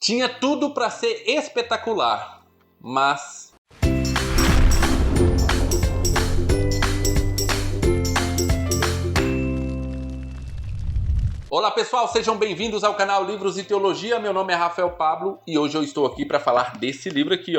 Tinha tudo para ser espetacular, mas... Olá pessoal, sejam bem-vindos ao canal Livros e Teologia. Meu nome é Rafael Pablo e hoje eu estou aqui para falar desse livro aqui,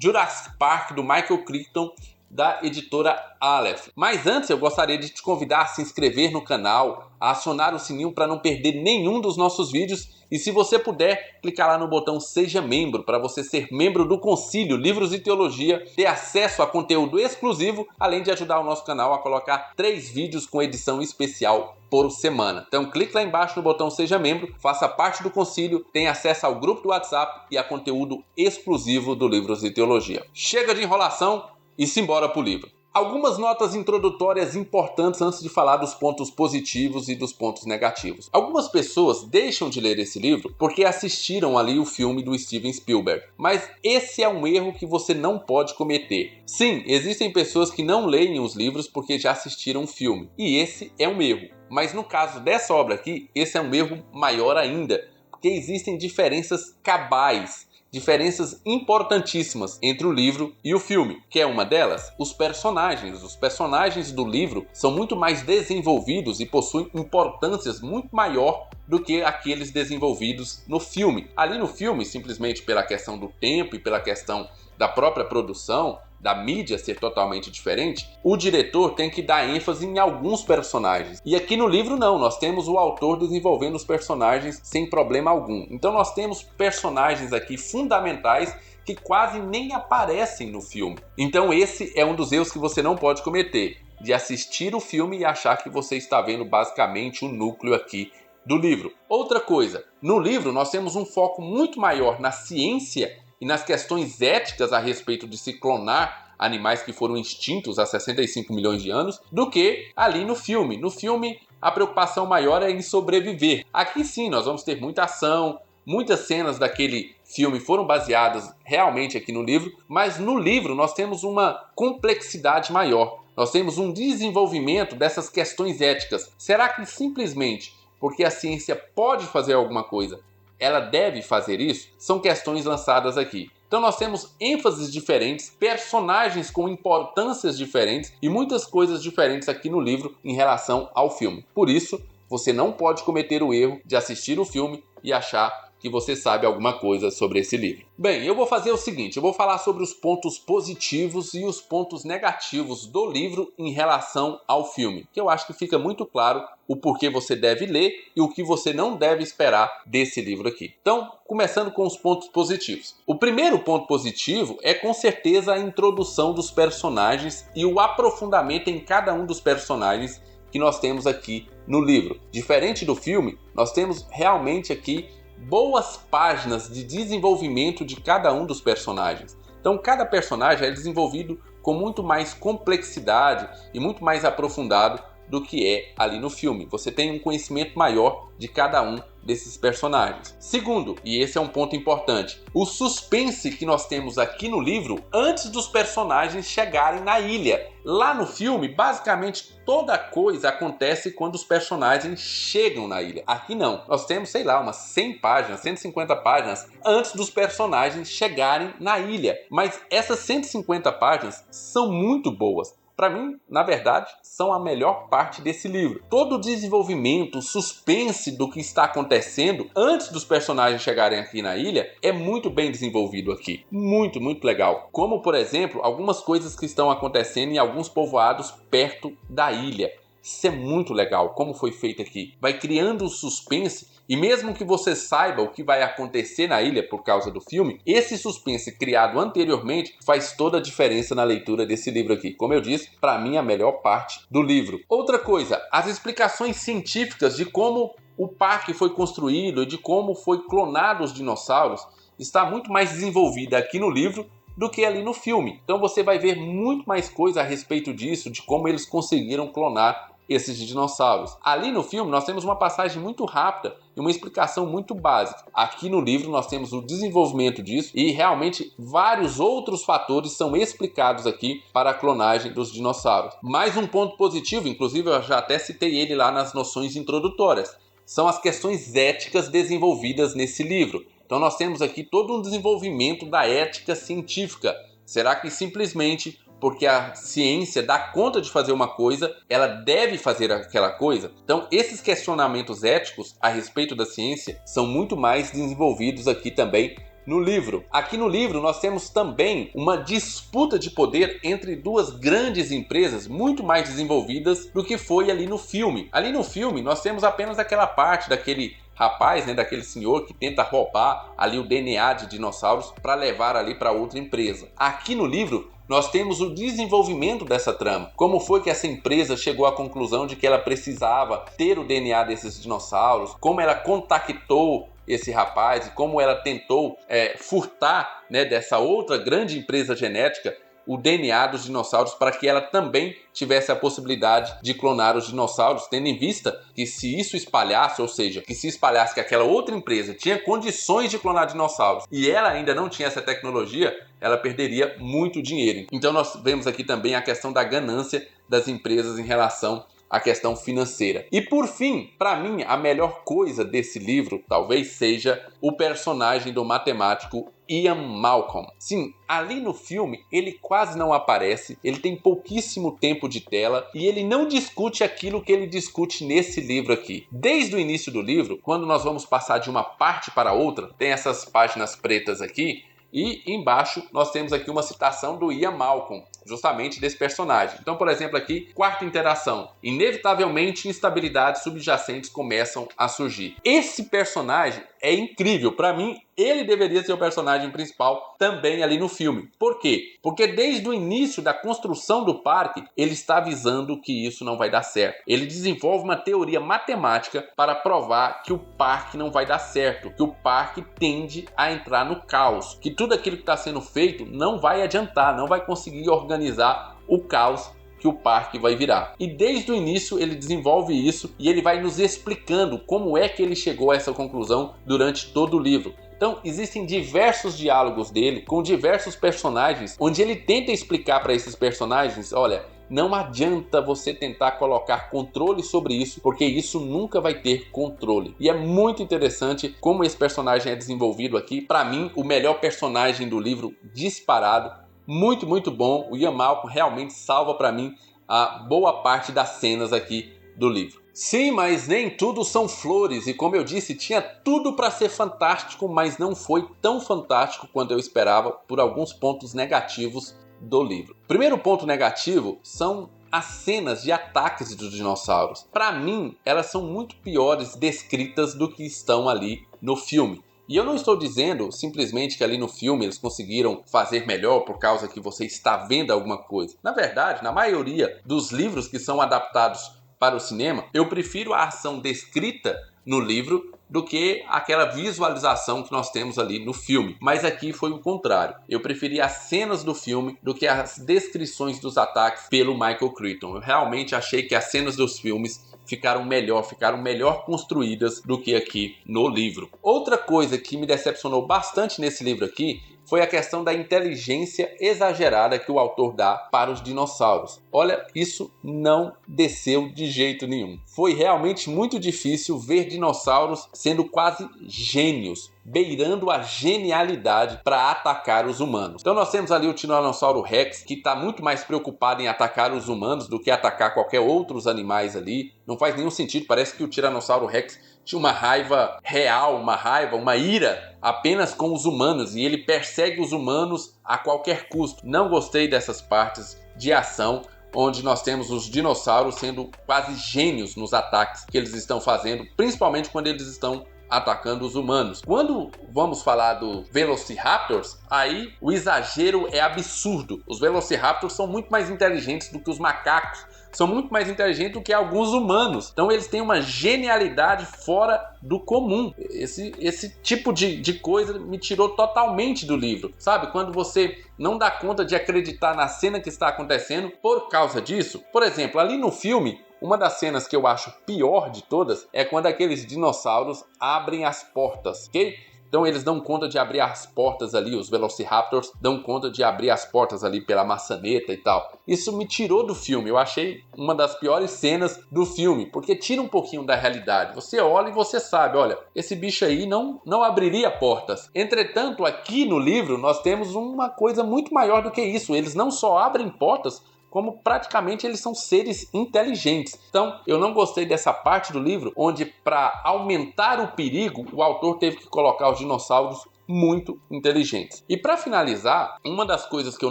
Jurassic Park, do Michael Crichton, da editora Aleph. Mas antes eu gostaria de te convidar a se inscrever no canal, a acionar o sininho para não perder nenhum dos nossos vídeos e, se você puder, clicar lá no botão Seja Membro para você ser membro do Concílio Livros e Teologia, ter acesso a conteúdo exclusivo, além de ajudar o nosso canal a colocar 3 vídeos com edição especial por semana. Então clique lá embaixo no botão Seja Membro, faça parte do Concílio, tenha acesso ao grupo do WhatsApp e a conteúdo exclusivo do Livros e Teologia. Chega de enrolação e simbora pro livro. Algumas notas introdutórias importantes antes de falar dos pontos positivos e dos pontos negativos. Algumas pessoas deixam de ler esse livro porque assistiram ali o filme do Steven Spielberg. Mas esse é um erro que você não pode cometer. Sim, existem pessoas que não leem os livros porque já assistiram o filme. E esse é um erro. Mas no caso dessa obra aqui, esse é um erro maior ainda. Porque existem diferenças cabais, diferenças importantíssimas entre o livro e o filme. Que é uma delas? Os personagens. Os personagens do livro são muito mais desenvolvidos e possuem importâncias muito maior do que aqueles desenvolvidos no filme. Ali no filme, simplesmente pela questão do tempo e pela questão da própria produção, da mídia ser totalmente diferente, o diretor tem que dar ênfase em alguns personagens. E aqui no livro não, nós temos o autor desenvolvendo os personagens sem problema algum. Então nós temos personagens aqui fundamentais que quase nem aparecem no filme. Então esse é um dos erros que você não pode cometer, de assistir o filme e achar que você está vendo basicamente o núcleo aqui do livro. Outra coisa, no livro nós temos um foco muito maior na ciência e nas questões éticas a respeito de se clonar animais que foram extintos há 65 milhões de anos, do que ali no filme. No filme, a preocupação maior é em sobreviver. Aqui sim, nós vamos ter muita ação, muitas cenas daquele filme foram baseadas realmente aqui no livro, mas no livro nós temos uma complexidade maior. Nós temos um desenvolvimento dessas questões éticas. Será que simplesmente porque a ciência pode fazer alguma coisa, ela deve fazer isso? São questões lançadas aqui. Então nós temos ênfases diferentes, personagens com importâncias diferentes e muitas coisas diferentes aqui no livro em relação ao filme. Por isso, você não pode cometer o erro de assistir o filme e achar que você sabe alguma coisa sobre esse livro. Bem, eu vou fazer o seguinte, eu vou falar sobre os pontos positivos e os pontos negativos do livro em relação ao filme, que eu acho que fica muito claro o porquê você deve ler e o que você não deve esperar desse livro aqui. Então, começando com os pontos positivos. O primeiro ponto positivo é com certeza a introdução dos personagens e o aprofundamento em cada um dos personagens que nós temos aqui no livro. Diferente do filme, nós temos realmente aqui boas páginas de desenvolvimento de cada um dos personagens. Então cada personagem é desenvolvido com muito mais complexidade e muito mais aprofundado do que é ali no filme. Você tem um conhecimento maior de cada um desses personagens. Segundo, e esse é um ponto importante, o suspense que nós temos aqui no livro antes dos personagens chegarem na ilha. Lá no filme, basicamente toda coisa acontece quando os personagens chegam na ilha. Aqui não. Nós temos, sei lá, umas 100 páginas, 150 páginas antes dos personagens chegarem na ilha. Mas essas 150 páginas são muito boas. Para mim, na verdade, são a melhor parte desse livro. Todo o desenvolvimento, o suspense do que está acontecendo antes dos personagens chegarem aqui na ilha é muito bem desenvolvido aqui. Muito, muito legal. Como, por exemplo, algumas coisas que estão acontecendo em alguns povoados perto da ilha. Isso é muito legal, como foi feito aqui. Vai criando um suspense e mesmo que você saiba o que vai acontecer na ilha por causa do filme, esse suspense criado anteriormente faz toda a diferença na leitura desse livro aqui. Como eu disse, para mim a melhor parte do livro. Outra coisa, as explicações científicas de como o parque foi construído, de como foi clonado os dinossauros, está muito mais desenvolvida aqui no livro do que ali no filme. Então você vai ver muito mais coisa a respeito disso, de como eles conseguiram clonar esses dinossauros. Ali no filme nós temos uma passagem muito rápida e uma explicação muito básica. Aqui no livro nós temos o desenvolvimento disso e realmente vários outros fatores são explicados aqui para a clonagem dos dinossauros. Mais um ponto positivo, inclusive eu já até citei ele lá nas noções introdutórias, são as questões éticas desenvolvidas nesse livro. Então nós temos aqui todo um desenvolvimento da ética científica. Será que simplesmente porque a ciência dá conta de fazer uma coisa, ela deve fazer aquela coisa? Então esses questionamentos éticos a respeito da ciência são muito mais desenvolvidos aqui também no livro. Aqui no livro nós temos também uma disputa de poder entre duas grandes empresas muito mais desenvolvidas do que foi ali no filme. Ali no filme nós temos apenas aquela parte daquele rapaz, daquele senhor que tenta roubar ali o DNA de dinossauros para levar ali para outra empresa. Aqui no livro nós temos o desenvolvimento dessa trama. Como foi que essa empresa chegou à conclusão de que ela precisava ter o DNA desses dinossauros, como ela contactou esse rapaz e como ela tentou furtar dessa outra grande empresa genética o DNA dos dinossauros para que ela também tivesse a possibilidade de clonar os dinossauros, tendo em vista que se isso espalhasse, ou seja, que se espalhasse que aquela outra empresa tinha condições de clonar dinossauros e ela ainda não tinha essa tecnologia, ela perderia muito dinheiro. Então nós vemos aqui também a questão da ganância das empresas em relação a questão financeira. E por fim, para mim, a melhor coisa desse livro talvez seja o personagem do matemático Ian Malcolm. Sim, ali no filme ele quase não aparece, ele tem pouquíssimo tempo de tela e ele não discute aquilo que ele discute nesse livro aqui. Desde o início do livro, quando nós vamos passar de uma parte para outra, tem essas páginas pretas aqui, e embaixo nós temos aqui uma citação do Ian Malcolm, justamente desse personagem. Então, por exemplo, aqui, quarta interação. Inevitavelmente, instabilidades subjacentes começam a surgir. Esse personagem é incrível. Para mim, ele deveria ser o personagem principal também ali no filme. Por quê? Porque desde o início da construção do parque, ele está avisando que isso não vai dar certo. Ele desenvolve uma teoria matemática para provar que o parque não vai dar certo, que o parque tende a entrar no caos, que tudo aquilo que está sendo feito não vai adiantar, não vai conseguir organizar o caos que o parque vai virar. E desde o início ele desenvolve isso e ele vai nos explicando como é que ele chegou a essa conclusão durante todo o livro. Então existem diversos diálogos dele com diversos personagens, onde ele tenta explicar para esses personagens, olha, não adianta você tentar colocar controle sobre isso, porque isso nunca vai ter controle. E é muito interessante como esse personagem é desenvolvido aqui. Para mim, o melhor personagem do livro disparado. Muito, muito bom. O Ian Malcolm realmente salva para mim a boa parte das cenas aqui do livro. Sim, mas nem tudo são flores. E como eu disse, tinha tudo para ser fantástico, mas não foi tão fantástico quanto eu esperava por alguns pontos negativos do livro. Primeiro ponto negativo são as cenas de ataques dos dinossauros. Para mim, elas são muito piores descritas do que estão ali no filme. E eu não estou dizendo simplesmente que ali no filme eles conseguiram fazer melhor por causa que você está vendo alguma coisa. Na verdade, na maioria dos livros que são adaptados para o cinema, eu prefiro a ação descrita no livro do que aquela visualização que nós temos ali no filme. Mas aqui foi o contrário. Eu preferi as cenas do filme do que as descrições dos ataques pelo Michael Crichton. Eu realmente achei que as cenas dos filmes ficaram melhor construídas do que aqui no livro. Outra coisa que me decepcionou bastante nesse livro aqui foi a questão da inteligência exagerada que o autor dá para os dinossauros. Olha, isso não desceu de jeito nenhum. Foi realmente muito difícil ver dinossauros sendo quase gênios, beirando a genialidade para atacar os humanos. Então nós temos ali o Tiranossauro Rex, que está muito mais preocupado em atacar os humanos do que atacar qualquer outros animais ali. Não faz nenhum sentido, parece que o Tiranossauro Rex tinha uma raiva real, uma ira apenas com os humanos, e ele persegue os humanos a qualquer custo. Não gostei dessas partes de ação onde nós temos os dinossauros sendo quase gênios nos ataques que eles estão fazendo, principalmente quando eles estão atacando os humanos. Quando vamos falar do Velociraptors, aí o exagero é absurdo. Os Velociraptors são muito mais inteligentes do que os macacos, são muito mais inteligentes do que alguns humanos. Então eles têm uma genialidade fora do comum. Esse tipo de coisa me tirou totalmente do livro, sabe? Quando você não dá conta de acreditar na cena que está acontecendo por causa disso. Por exemplo, ali no filme, uma das cenas que eu acho pior de todas é quando aqueles dinossauros abrem as portas, ok? Então eles dão conta de abrir as portas ali, os Velociraptors dão conta de abrir as portas ali pela maçaneta e tal. Isso me tirou do filme, eu achei uma das piores cenas do filme, porque tira um pouquinho da realidade. Você olha e você sabe, olha, esse bicho aí não abriria portas. Entretanto, aqui no livro nós temos uma coisa muito maior do que isso. Eles não só abrem portas, como praticamente eles são seres inteligentes. Então, eu não gostei dessa parte do livro, onde para aumentar o perigo, o autor teve que colocar os dinossauros muito inteligentes. E para finalizar, uma das coisas que eu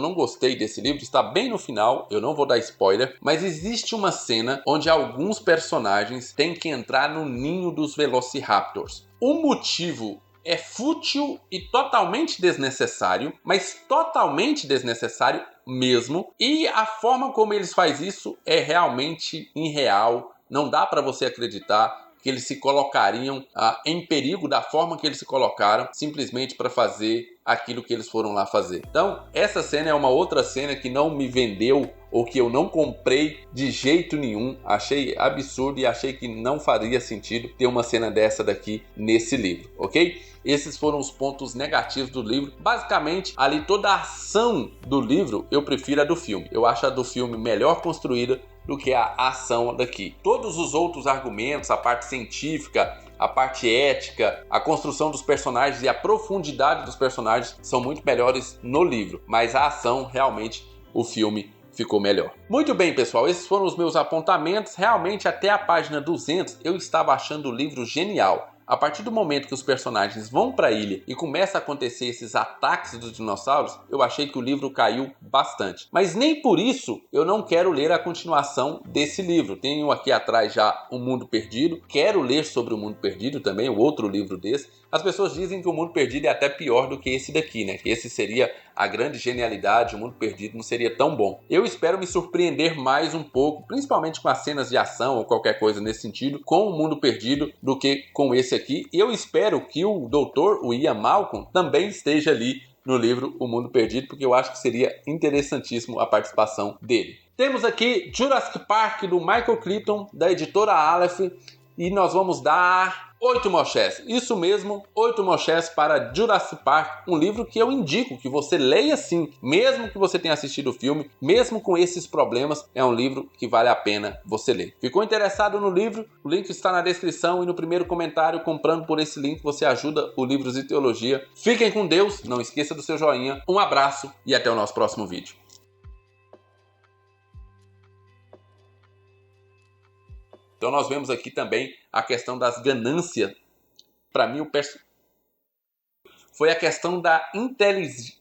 não gostei desse livro está bem no final, eu não vou dar spoiler, mas existe uma cena onde alguns personagens têm que entrar no ninho dos Velociraptors. O motivo é fútil e totalmente desnecessário, mas totalmente desnecessário mesmo. E a forma como eles fazem isso é realmente irreal. Não dá para você acreditar que eles se colocariam em perigo da forma que eles se colocaram, simplesmente para fazer aquilo que eles foram lá fazer. Então, essa cena é uma outra cena que não me vendeu ou que eu não comprei de jeito nenhum. Achei absurdo e achei que não faria sentido ter uma cena dessa daqui nesse livro, ok? Esses foram os pontos negativos do livro. Basicamente, ali toda a ação do livro eu prefiro a do filme. Eu acho a do filme melhor construída do que a ação daqui. Todos os outros argumentos, a parte científica, a parte ética, a construção dos personagens e a profundidade dos personagens são muito melhores no livro, mas a ação, realmente, o filme ficou melhor. Muito bem, pessoal, esses foram os meus apontamentos. Realmente, até a página 200, eu estava achando o livro genial. A partir do momento que os personagens vão para a ilha e começa a acontecer esses ataques dos dinossauros, eu achei que o livro caiu bastante. Mas nem por isso eu não quero ler a continuação desse livro. Tenho aqui atrás já O Mundo Perdido. Quero ler sobre O Mundo Perdido também, o outro livro desse. As pessoas dizem que O Mundo Perdido é até pior do que esse daqui, né? Que esse seria a grande genialidade, O Mundo Perdido não seria tão bom. Eu espero me surpreender mais um pouco, principalmente com as cenas de ação ou qualquer coisa nesse sentido, com O Mundo Perdido do que com esse aqui. E eu espero que o doutor, o Ian Malcolm, também esteja ali no livro O Mundo Perdido, porque eu acho que seria interessantíssimo a participação dele. Temos aqui Jurassic Park, do Michael Crichton, da editora Aleph, e nós vamos dar 8 mochés. Isso mesmo, 8 mochés para Jurassic Park, um livro que eu indico que você leia sim, mesmo que você tenha assistido o filme, mesmo com esses problemas, é um livro que vale a pena você ler. Ficou interessado no livro? O link está na descrição e no primeiro comentário. Comprando por esse link você ajuda o Livros e Teologia. Fiquem com Deus, não esqueça do seu joinha, um abraço e até o nosso próximo vídeo. Então nós vemos aqui também a questão das ganâncias. Para mim, foi a questão da inteligência.